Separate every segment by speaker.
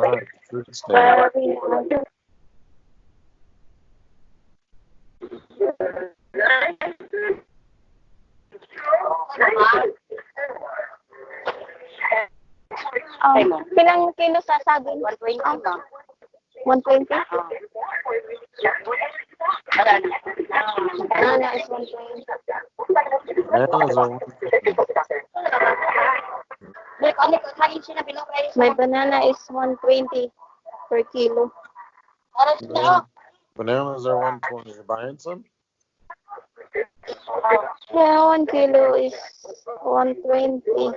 Speaker 1: right. Fruit stand.
Speaker 2: Pilang kilo sa saging? 120 na. 120? Banana is 120.
Speaker 1: Bananas are 120.
Speaker 2: My banana is 120 per kilo.
Speaker 1: Bananas are 120. You buying some?
Speaker 2: Yeah, 1 kilo is 120.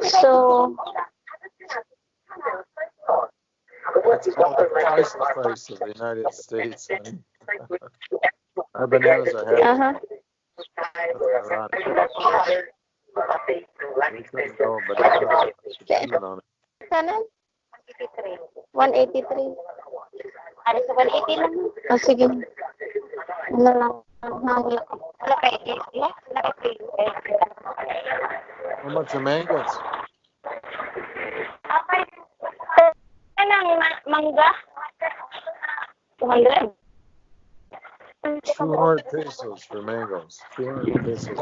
Speaker 2: So,
Speaker 1: That's about twice the price of the United States. Honey. Our bananas are heavy. That's ironic. We couldn't go bananas depending on it.
Speaker 2: kanan? 183. Ano sa 180 lang? Oh, sige. Ano lang? Hangin.
Speaker 1: How much are mangoes?
Speaker 2: Anong mangga? 200.
Speaker 1: 200 pesos for mangoes. 200 pesos.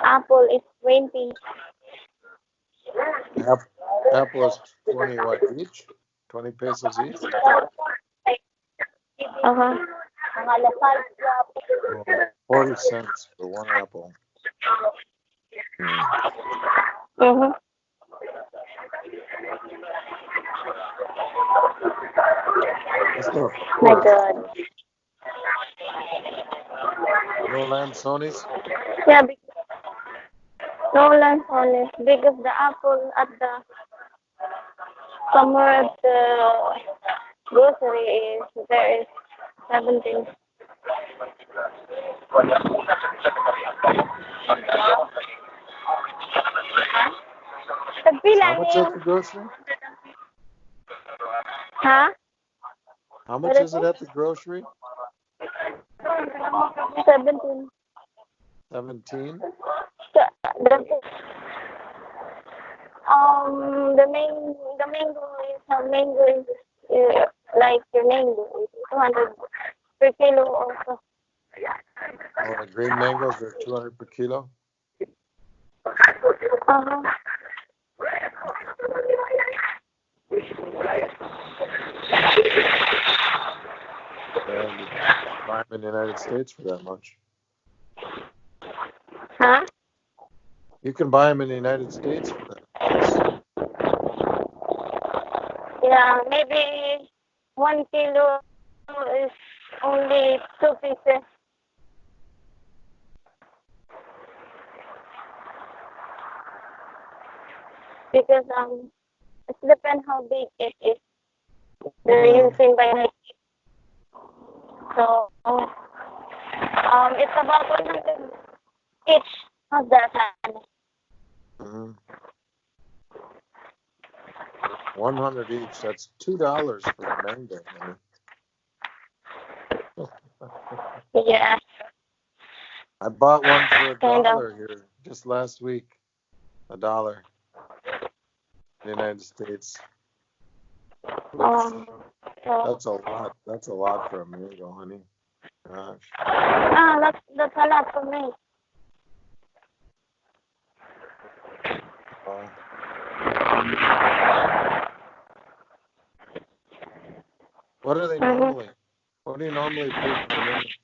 Speaker 2: Apple is 20.
Speaker 1: Apple is 20 what each? 20 pesos each?
Speaker 2: Uh-huh.
Speaker 1: 40 cents for one apple.
Speaker 2: Uh-huh.
Speaker 1: That's not
Speaker 2: My God.
Speaker 1: No Lanzones?
Speaker 2: Yeah, no land only because the apple at the somewhere at the grocery is there is 17.
Speaker 1: How much at the grocery?
Speaker 2: Huh?
Speaker 1: How much is it at the grocery?
Speaker 2: 17.
Speaker 1: 17?
Speaker 2: The mango is like your mango is 200 per kilo also.
Speaker 1: Oh, the green mangoes are 200 per kilo?
Speaker 2: Uh-huh.
Speaker 1: And you buy them in the United States for that much.
Speaker 2: Huh?
Speaker 1: You can buy them in the United States for that price.
Speaker 2: Yeah, maybe 1 kilo is only 2 pieces. Because it depends how big it is. They're using by the so it's about 100 each. How's that?
Speaker 1: Mm-hmm. 100 each. That's $2 for a mango.
Speaker 2: Yeah.
Speaker 1: I bought one for
Speaker 2: Kind of.
Speaker 1: $1 here just last week. $1 in the United States.
Speaker 2: So,
Speaker 1: That's a lot. That's a lot for a mango, honey. Gosh.
Speaker 2: that's a lot for me.
Speaker 1: What are they normally? What do you normally pay for bananas?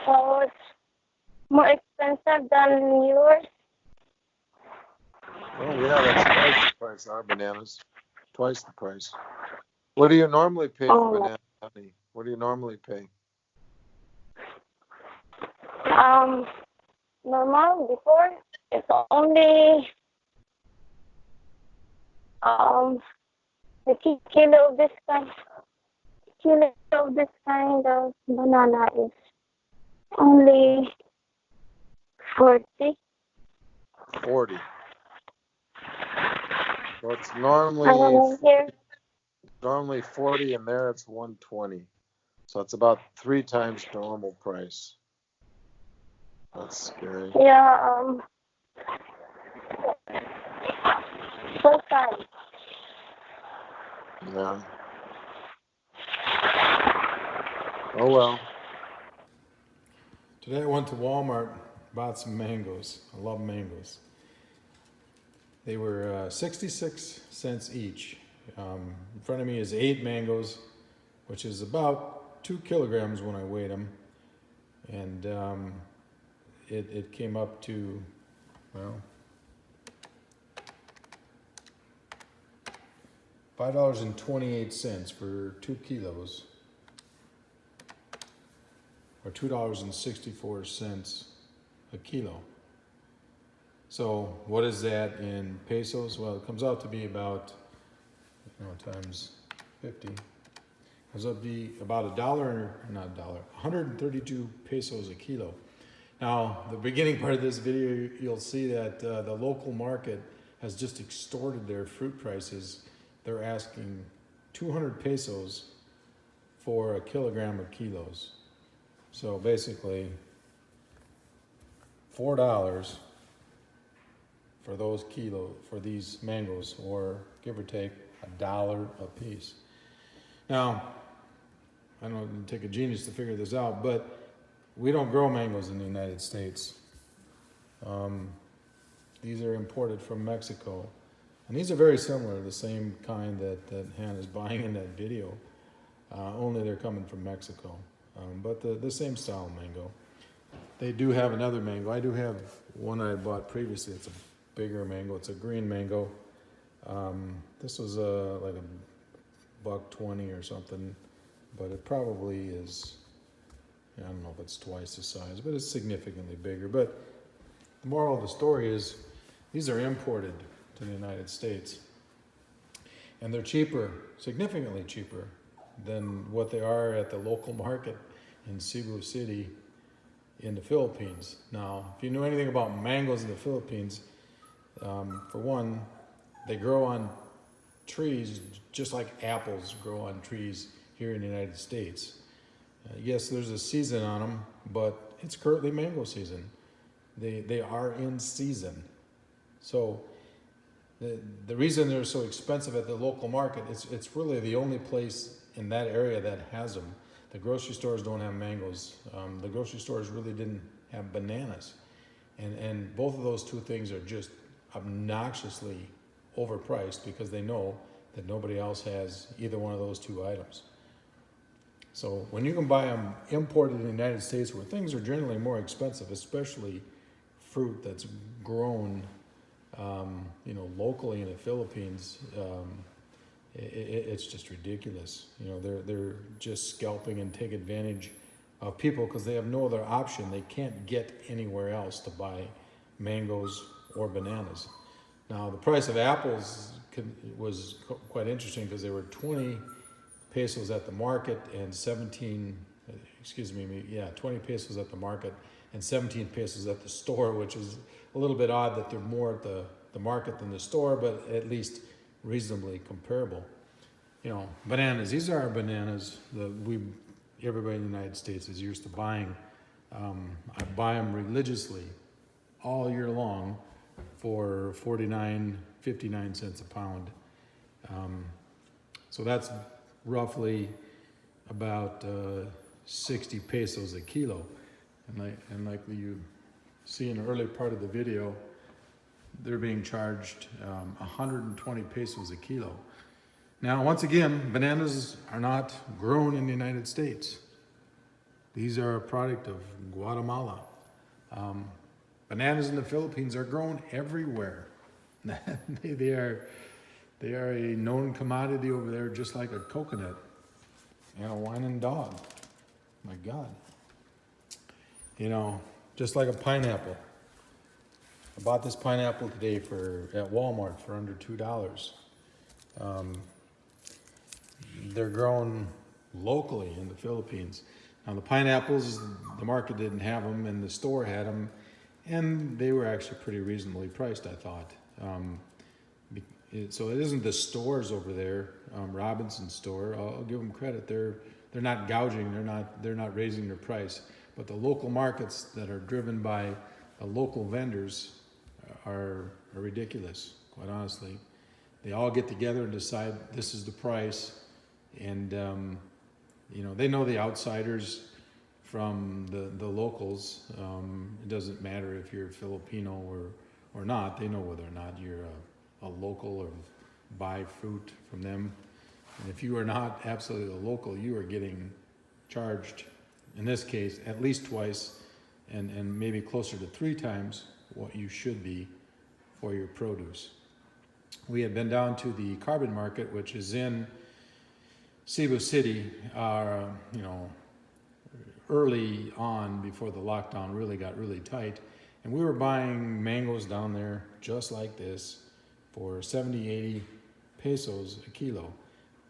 Speaker 2: So it's more expensive than yours.
Speaker 1: Oh yeah, that's twice the price. Our bananas, twice the price. What do you normally pay for bananas, honey? What do you normally pay?
Speaker 2: Normal before it's only the kilo of this kind of banana is only 40.
Speaker 1: 40. So it's normally 40, and there it's 120. So it's about 3 times normal price. That's scary.
Speaker 2: Yeah, full time.
Speaker 1: Yeah. Oh well.
Speaker 3: Today I went to Walmart, bought some mangoes. I love mangoes. They were 66 cents each. In front of me is 8 mangoes, which is about 2 kilograms when I weighed them. And it came up to, well, $5.28 for 2 kilos, or $2.64 a kilo. So what is that in pesos? Well, it comes out to be about, times 50. Comes up to be about a dollar, not a dollar, 132 pesos a kilo. Now, the beginning part of this video, you'll see that the local market has just extorted their fruit prices. They're asking 200 pesos for a kilogram of kilos. So basically, $4 for these mangoes, or give or take $1 a piece. Now, I don't know, it'd take a genius to figure this out, but we don't grow mangoes in the United States. These are imported from Mexico. And these are very similar, the same kind that Hannah's buying in that video, only they're coming from Mexico. But the same style mango. They do have another mango. I do have one I bought previously. It's a bigger mango. It's a green mango. This was like $1.20 or something, but it probably is, I don't know if it's twice the size, but it's significantly bigger. But the moral of the story is these are imported to the United States, and they're cheaper, significantly cheaper than what they are at the local market in Cebu City in the Philippines. Now, if you know anything about mangoes in the Philippines, for one, they grow on trees just like apples grow on trees here in the United States. Yes, there's a season on them, but it's currently mango season. They are in season. So the reason they're so expensive at the local market, it's really the only place in that area that has them. The grocery stores don't have mangoes. The grocery stores really didn't have bananas. And both of those two things are just obnoxiously overpriced because they know that nobody else has either one of those two items. So when you can buy them imported in the United States, where things are generally more expensive, especially fruit that's grown, locally in the Philippines, it's just ridiculous. They're just scalping and take advantage of people because they have no other option. They can't get anywhere else to buy mangoes or bananas. Now, the price of apples was quite interesting because they were 20 pesos at the market and 20 pesos at the market and 17 pesos at the store, which is a little bit odd that they're more at the market than the store, but at least reasonably comparable. Bananas, these are our bananas that everybody in the United States is used to buying. I buy them religiously all year long for 59 cents a pound. So that's roughly about 60 pesos a kilo. And like you see in the early part of the video, they're being charged 120 pesos a kilo. Now, once again, bananas are not grown in the United States. These are a product of Guatemala. Bananas in the Philippines are grown everywhere. They are a known commodity over there, just like a coconut and a whining dog. My God. Just like a pineapple. I bought this pineapple today at Walmart for under $2. They're grown locally in the Philippines. Now the pineapples, the market didn't have them, and the store had them, and they were actually pretty reasonably priced, I thought. So it isn't the stores over there, Robinson's store. I'll give them credit. They're they're not gouging, they're not raising their price. But the local markets that are driven by the local vendors are ridiculous, quite honestly. They all get together and decide this is the price, and they know the outsiders from the locals. It doesn't matter if you're Filipino or not. They know whether or not you're a local or buy fruit from them. And if you are not absolutely a local, you are getting charged, in this case, at least twice, and maybe closer to 3 times what you should be for your produce. We had been down to the carbon market, which is in Cebu City, early on before the lockdown really got really tight. And we were buying mangoes down there just like this for 70, 80 pesos a kilo.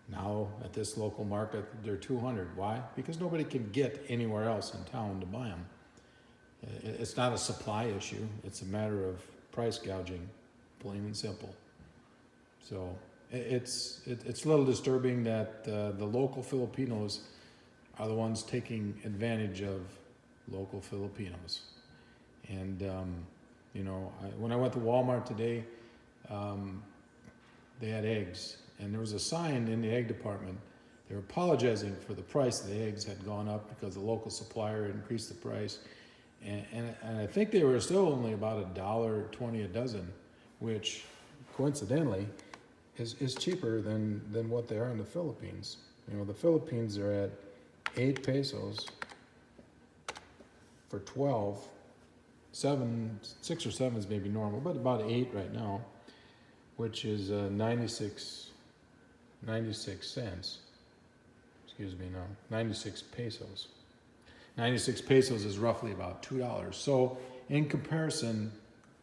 Speaker 3: Now at this local market, they're 200. Why? Because nobody can get anywhere else in town to buy them. It's not a supply issue. It's a matter of price gouging, plain and simple. So it's a little disturbing that the local Filipinos are the ones taking advantage of local Filipinos. And when I went to Walmart today, they had eggs, and there was a sign in the egg department. They were apologizing for the price of the eggs had gone up because the local supplier increased the price, and I think they were still only about $1.20 a dozen, which coincidentally is cheaper than what they are in the Philippines. The Philippines are at 8 pesos for 12. 6 or 7 is maybe normal, but about 8 right now, which is 96 cents. 96 pesos. 96 pesos is roughly about $2. So in comparison,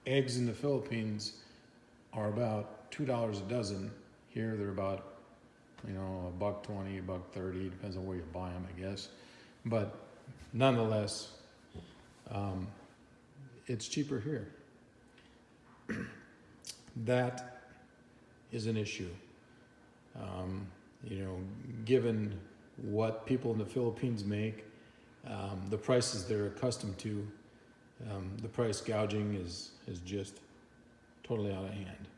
Speaker 3: eggs in the Philippines are about $2 a dozen. Here they're about $1.20, $1.30, depends on where you buy them, I guess. But nonetheless, it's cheaper here. That is an issue. Given what people in the Philippines make, the prices they're accustomed to, the price gouging is just totally out of hand.